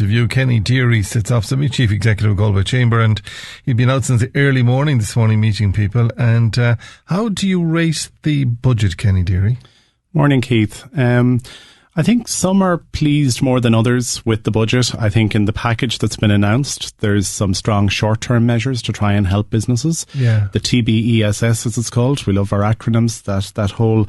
to view. Kenny Deery sits opposite me, Chief Executive of Galway Chamber, and he'd been out since the early morning this morning meeting people. And how do you rate the budget, Kenny Deery? Morning, Keith. I think some are pleased more than others with the budget. I think in the package that's been announced, there's some strong short-term measures to try and help businesses. Yeah. The TBESS, as it's called, we love our acronyms, that whole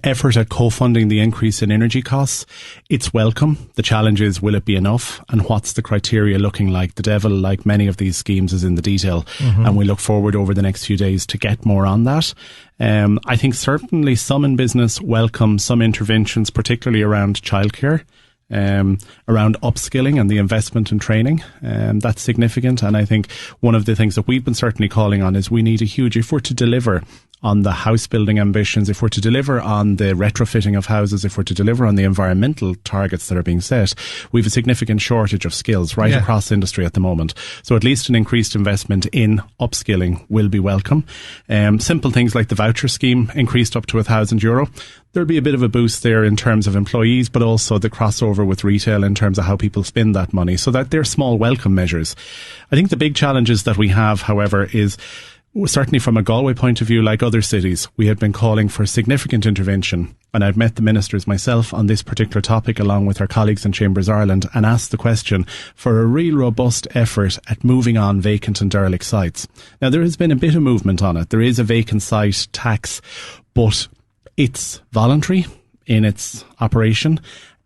effort at co-funding the increase in energy costs. It's welcome. The challenge is, will it be enough? And what's the criteria looking like? The devil, like many of these schemes, is in the detail. And we look forward over the next few days to get more on that. I think certainly some in business welcome some interventions, particularly around childcare, around upskilling and the investment in training. That's significant. And I think one of the things that we've been certainly calling on is we need if we're to deliver on the house building ambitions, if we're to deliver on the retrofitting of houses, if we're to deliver on the environmental targets that are being set, we have a significant shortage of skills across industry at the moment. So at least an increased investment in upskilling will be welcome. Simple things like the voucher scheme increased up to €1,000. There'll be a bit of a boost there in terms of employees, but also the crossover with retail in terms of how people spend that money. So that they're small welcome measures. I think the big challenges that we have, however, is certainly from a Galway point of view, like other cities, we have been calling for significant intervention. And I've met the ministers myself on this particular topic along with our colleagues in Chambers Ireland and asked the question for a real robust effort at moving on vacant and derelict sites. Now, there has been a bit of movement on it. There is a vacant site tax, but it's voluntary in its operation.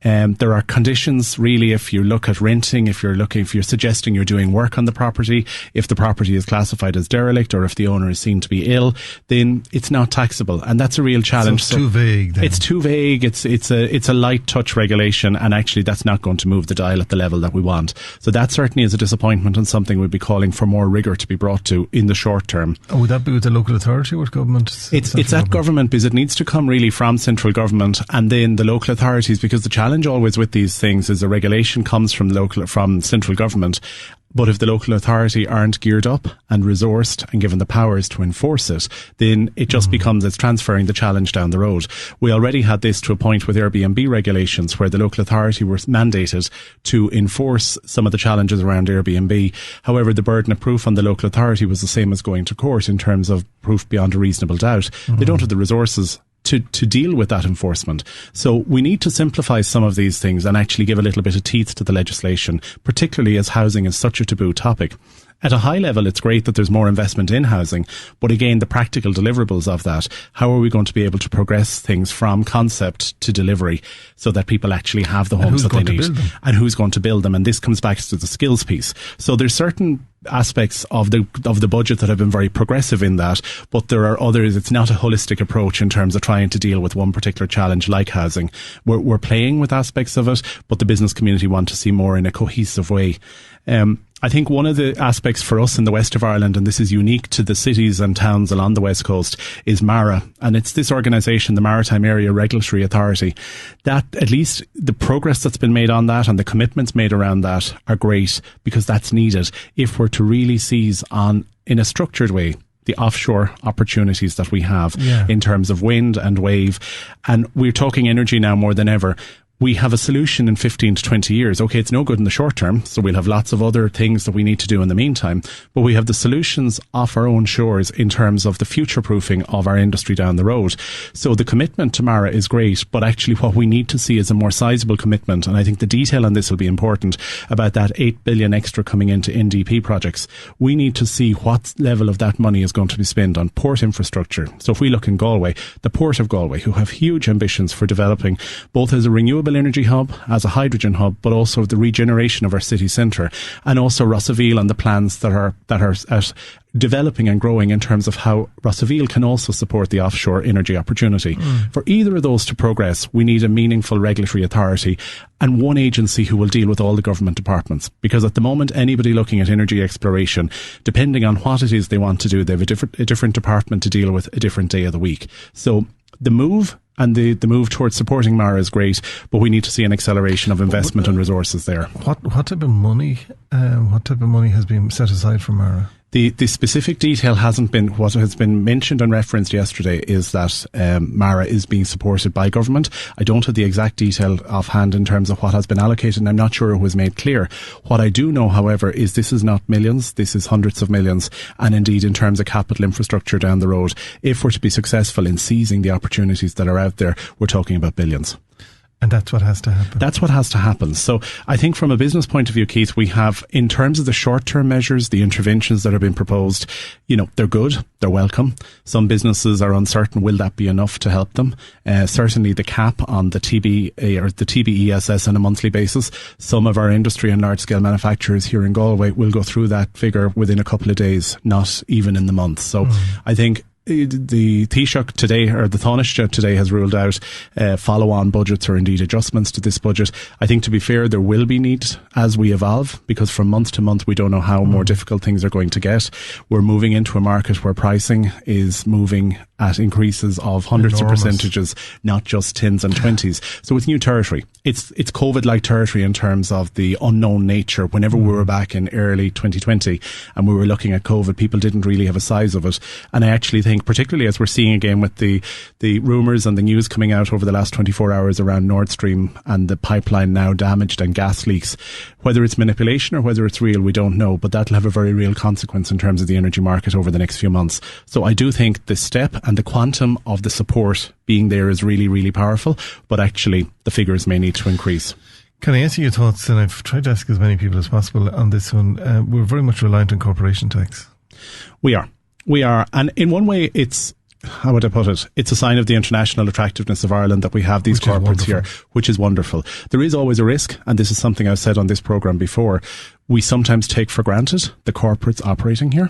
There are conditions, really, if you look at renting, if you're suggesting you're doing work on the property, if the property is classified as derelict or if the owner is seen to be ill, then it's not taxable. And that's a real challenge. So it's too vague then. It's too vague. It's a light touch regulation, and actually that's not going to move the dial at the level that we want. So that certainly is a disappointment and something we'd be calling for more rigour to be brought to in the short term. Oh, would that be with the local authority or with government? It's at government, because it needs to come really from central government and then the local authorities, because the challenge always with these things is the regulation comes from central government. But if the local authority aren't geared up and resourced and given the powers to enforce it, then it just becomes, it's transferring the challenge down the road. We already had this to a point with Airbnb regulations where the local authority was mandated to enforce some of the challenges around Airbnb. However, the burden of proof on the local authority was the same as going to court in terms of proof beyond a reasonable doubt. They don't have the resources to deal with that enforcement. So we need to simplify some of these things and actually give a little bit of teeth to the legislation, particularly as housing is such a taboo topic. At a high level, it's great that there's more investment in housing, but again, the practical deliverables of that, how are we going to be able to progress things from concept to delivery so that people actually have the homes that they need? And who's going to build them? And this comes back to the skills piece. So there's certain aspects of the budget that have been very progressive in that, but there are others. It's not a holistic approach in terms of trying to deal with one particular challenge like housing. We're playing with aspects of it, but the business community want to see more in a cohesive way. I think one of the aspects for us in the west of Ireland, and this is unique to the cities and towns along the west coast, is MARA. And it's this organisation, the Maritime Area Regulatory Authority, that at least the progress that's been made on that and the commitments made around that are great, because that's needed if we're to really seize on, in a structured way, the offshore opportunities that we have in terms of wind and wave. And we're talking energy now more than ever. We have a solution in 15 to 20 years. Okay, it's no good in the short term, so we'll have lots of other things that we need to do in the meantime, but we have the solutions off our own shores in terms of the future-proofing of our industry down the road. So the commitment to MARA is great, but actually what we need to see is a more sizable commitment, and I think the detail on this will be important, about that 8 billion extra coming into NDP projects. We need to see what level of that money is going to be spent on port infrastructure. So if we look in Galway, the Port of Galway, who have huge ambitions for developing both as a renewable energy hub, as a hydrogen hub, but also the regeneration of our city centre, and also Rossaveel and the plans that are at developing and growing in terms of how Rossaveel can also support the offshore energy opportunity. For either of those to progress, we need a meaningful regulatory authority and one agency who will deal with all the government departments. Because at the moment, anybody looking at energy exploration, depending on what it is they want to do, they have a different department to deal with a different day of the week. So the move and the move towards supporting MARA is great, but we need to see an acceleration of investment and resources there. What type of money has been set aside for MARA? The specific detail hasn't been. What has been mentioned and referenced yesterday is that Mara is being supported by government. I don't have the exact detail offhand in terms of what has been allocated, and I'm not sure it was made clear. What I do know, however, is this is not millions, this is hundreds of millions, and indeed in terms of capital infrastructure down the road, if we're to be successful in seizing the opportunities that are out there, we're talking about billions. And that's what has to happen. That's what has to happen. So I think from a business point of view, Keith, we have, in terms of the short-term measures, the interventions that have been proposed, they're good, they're welcome. Some businesses are uncertain, will that be enough to help them? Certainly the cap on the TB or the TBESS on a monthly basis. Some of our industry and large-scale manufacturers here in Galway will go through that figure within a couple of days, not even in the month. So I think the Taoiseach today, or the Taoiseach today, has ruled out follow-on budgets or indeed adjustments to this budget. I think, to be fair, there will be need as we evolve, because from month to month we don't know how more difficult things are going to get. We're moving into a market where pricing is moving at increases of hundreds of percentages, not just 10s and 20s. So it's new territory. It's COVID-like territory in terms of the unknown nature. Whenever we were back in early 2020 and we were looking at COVID, people didn't really have a size of it. And I actually think, particularly as we're seeing again with the rumours and the news coming out over the last 24 hours around Nord Stream and the pipeline now damaged and gas leaks, whether it's manipulation or whether it's real, we don't know, but that'll have a very real consequence in terms of the energy market over the next few months. So I do think the step and the quantum of the support being there is really, really powerful, but actually the figures may need to increase. Can I ask you your thoughts? And I've tried to ask as many people as possible on this one. We're very much reliant on corporation tax. We are. And in one way, it's, how would I put it? It's a sign of the international attractiveness of Ireland that we have these corporates here, which is wonderful. There is always a risk, and this is something I've said on this programme before. We sometimes take for granted the corporates operating here.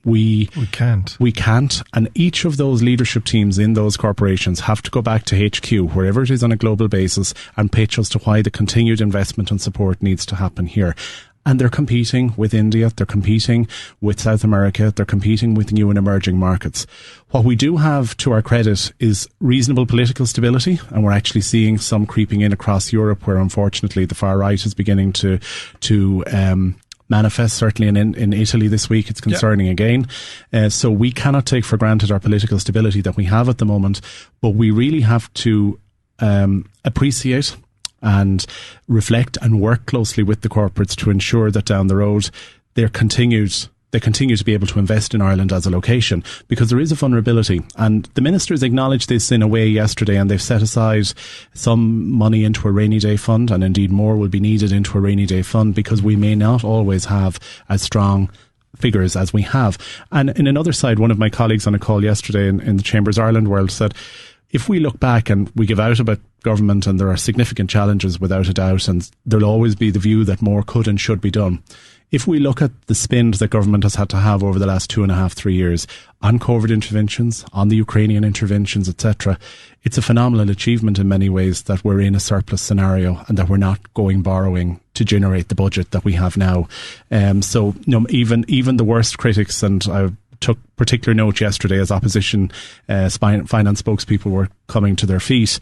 We can't. And each of those leadership teams in those corporations have to go back to HQ, wherever it is on a global basis, and pitch as to why the continued investment and support needs to happen here. And they're competing with India, they're competing with South America, they're competing with new and emerging markets. What we do have, to our credit, is reasonable political stability, and we're actually seeing some creeping in across Europe, where unfortunately the far right is beginning to manifest. Certainly in Italy this week, it's concerning again. So we cannot take for granted our political stability that we have at the moment, but we really have to appreciate and reflect and work closely with the corporates to ensure that down the road they continue to be able to invest in Ireland as a location, because there is a vulnerability. And the ministers acknowledged this in a way yesterday, and they've set aside some money into a rainy day fund, and indeed more will be needed into a rainy day fund, because we may not always have as strong figures as we have. And in another side, one of my colleagues on a call yesterday in the Chambers Ireland world said, if we look back and we give out about government, and there are significant challenges without a doubt, and there'll always be the view that more could and should be done. If we look at the spend that government has had to have over the last 2.5, 3 years on COVID interventions, on the Ukrainian interventions, etc., it's a phenomenal achievement in many ways that we're in a surplus scenario and that we're not going borrowing to generate the budget that we have now. So even the worst critics, and I took particular note yesterday as opposition finance spokespeople were coming to their feet,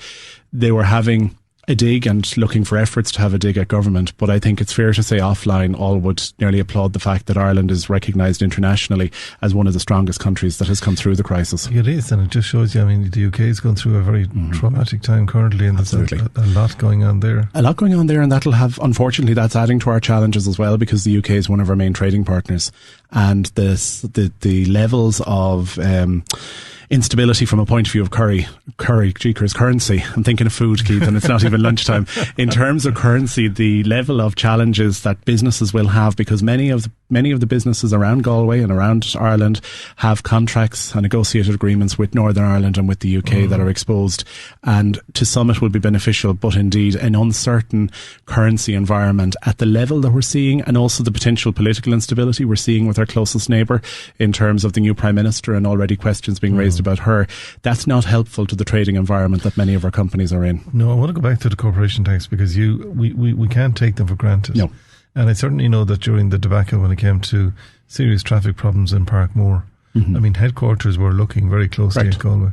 they were having a dig and looking for efforts to have a dig at government. But I think it's fair to say offline all would nearly applaud the fact that Ireland is recognised internationally as one of the strongest countries that has come through the crisis. It is, and it just shows you, I mean, the UK is going through a very traumatic time currently, and there's a lot going on there. A lot going on there, and that'll have, unfortunately, that's adding to our challenges as well, because the UK is one of our main trading partners, and the levels of instability from a point of view of currency. I'm thinking of food, Keith, and it's not even lunchtime. In terms of currency, the level of challenges that businesses will have, because many of the businesses around Galway and around Ireland have contracts and negotiated agreements with Northern Ireland and with the UK that are exposed, and to some it will be beneficial, but indeed an uncertain currency environment at the level that we're seeing, and also the potential political instability we're seeing with our closest neighbour in terms of the new Prime Minister and already questions being raised about her, that's not helpful to the trading environment that many of our companies are in. No, I want to go back to the corporation tax, because we can't take them for granted. No. And I certainly know that during the debacle when it came to serious traffic problems in Parkmore, I mean, headquarters were looking very closely at Galway.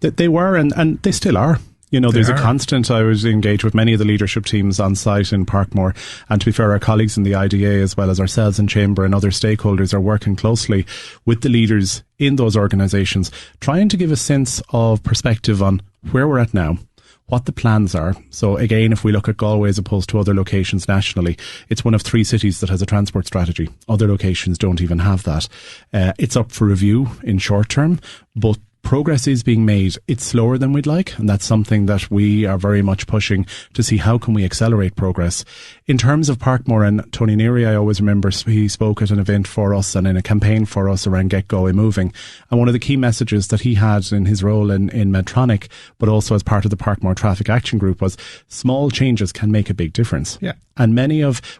They were, and they still are. There's a constant. I was engaged with many of the leadership teams on site in Parkmore, and to be fair, our colleagues in the IDA as well as ourselves in Chamber and other stakeholders are working closely with the leaders in those organisations, trying to give a sense of perspective on where we're at now, what the plans are. So again, if we look at Galway as opposed to other locations nationally, it's one of 3 cities that has a transport strategy. Other locations don't even have that. It's up for review in short term, but progress is being made. It's slower than we'd like, and that's something that we are very much pushing to see how can we accelerate progress. In terms of Parkmore and Tony Neary, I always remember he spoke at an event for us and in a campaign for us around Get Galway Moving. And one of the key messages that he had in his role in Medtronic, but also as part of the Parkmore Traffic Action Group, was small changes can make a big difference. Yeah. And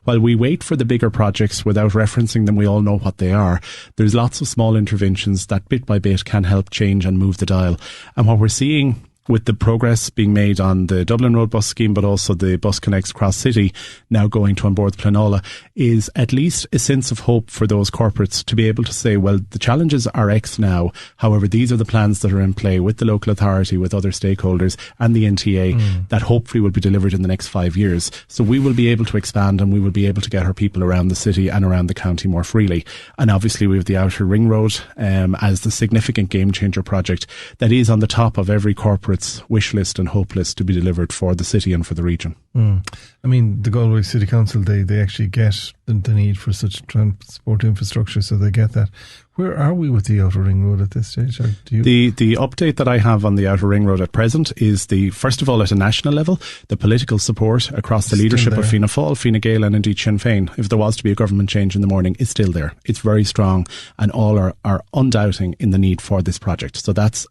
while we wait for the bigger projects without referencing them, we all know what they are. There's lots of small interventions that bit by bit can help change and move the dial. And what we're seeing with the progress being made on the Dublin Road Bus Scheme, but also the Bus Connects Cross City now going to onboard Planola, is at least a sense of hope for those corporates to be able to say, well, the challenges are X now. However, these are the plans that are in play with the local authority, with other stakeholders and the NTA that hopefully will be delivered in the next 5 years. So we will be able to expand and we will be able to get our people around the city and around the county more freely. And obviously we have the Outer Ring Road as the significant game changer project that is on the top of every corporate wish list and hope list to be delivered for the city and for the region. I mean, the Galway City Council, they actually get the need for such transport infrastructure, so they get that. Where are we with the Outer Ring Road at this stage? The update that I have on the Outer Ring Road at present is first of all, at a national level, the political support across the leadership of Fianna Fáil, Fine Gael and indeed Sinn Féin, if there was to be a government change in the morning, is still there. It's very strong and all are undoubting in the need for this project. So that's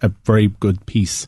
a very good piece.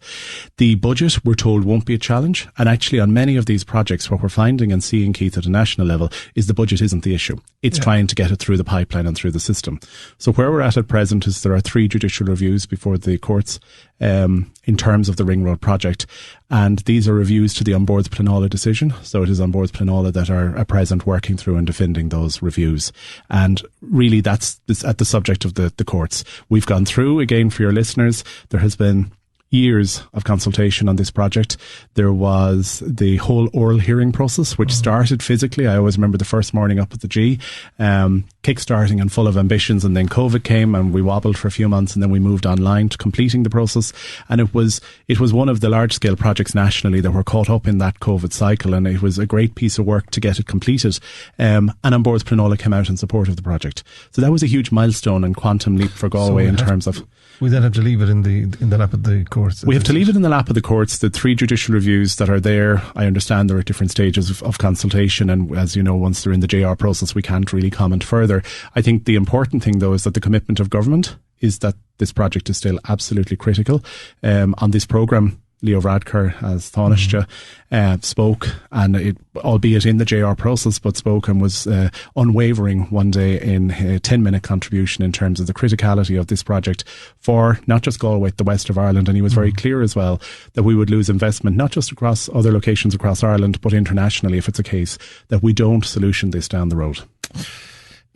The budget, we're told, won't be a challenge. And actually on many of these projects, what we're finding and seeing, Keith, at a national level is the budget isn't the issue. It's trying to get it through the pipeline and through the system. So where we're at present is there are 3 judicial reviews before the courts in terms of the Ring Road project. And these are reviews to the Onboards Planola decision. So it is Onboards Planola that are at present working through and defending those reviews. And really that's at the subject of the courts. We've gone through, again, for your listeners, there has been years of consultation on this project. There was the whole oral hearing process, which started physically. I always remember the first morning up at the G, kick-starting and full of ambitions, and then COVID came and we wobbled for a few months, and then we moved online to completing the process. And it was one of the large-scale projects nationally that were caught up in that COVID cycle, and it was a great piece of work to get it completed. And Onboards Planola came out in support of the project. So that was a huge milestone and quantum leap for Galway in terms of... We then have to leave it in the lap of the courts. We have to leave it in the lap of the courts. The 3 judicial reviews that are there, I understand they're at different stages of consultation, and as you know, once they're in the JR process, we can't really comment further. I think the important thing, though, is that the commitment of government is that this project is still absolutely critical. On this programme, Leo Varadkar, as Taoiseach, spoke, and albeit in the JR process, but spoke and was unwavering one day in a 10-minute contribution in terms of the criticality of this project for not just Galway, the west of Ireland. And he was very clear as well that we would lose investment, not just across other locations across Ireland, but internationally if it's a case that we don't solution this down the road.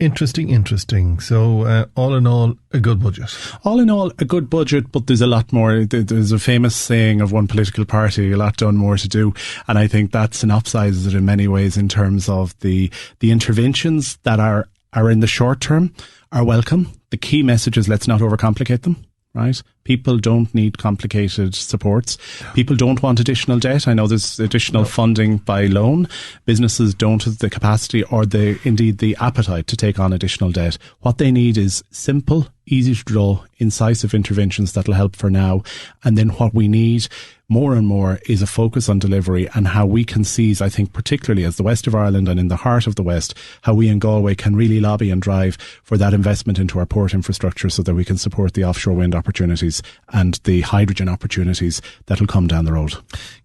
Interesting. So, all in all, a good budget. All in all, a good budget, but there's a lot more. There's a famous saying of one political party, a lot done, more to do. And I think that synopsizes it in many ways in terms of the interventions that are in the short term are welcome. The key message is let's not overcomplicate them. Right? People don't need complicated supports. People don't want additional debt. I know there's additional funding by loan. Businesses don't have the capacity or indeed the appetite to take on additional debt. What they need is simple, easy to draw, incisive interventions that'll help for now. And then what we need more and more is a focus on delivery and how we can seize, I think, particularly as the west of Ireland and in the heart of the west, how we in Galway can really lobby and drive for that investment into our port infrastructure so that we can support the offshore wind opportunities and the hydrogen opportunities that'll come down the road.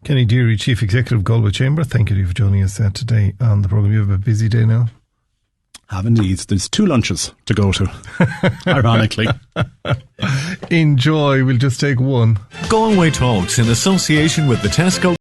Kenny Deery, Chief Executive, Galway Chamber, thank you for joining us today on the programme. You have a busy day now. Have indeed. There's 2 lunches to go to, ironically. Enjoy. We'll just take one. Galway Talks in association with the Tesco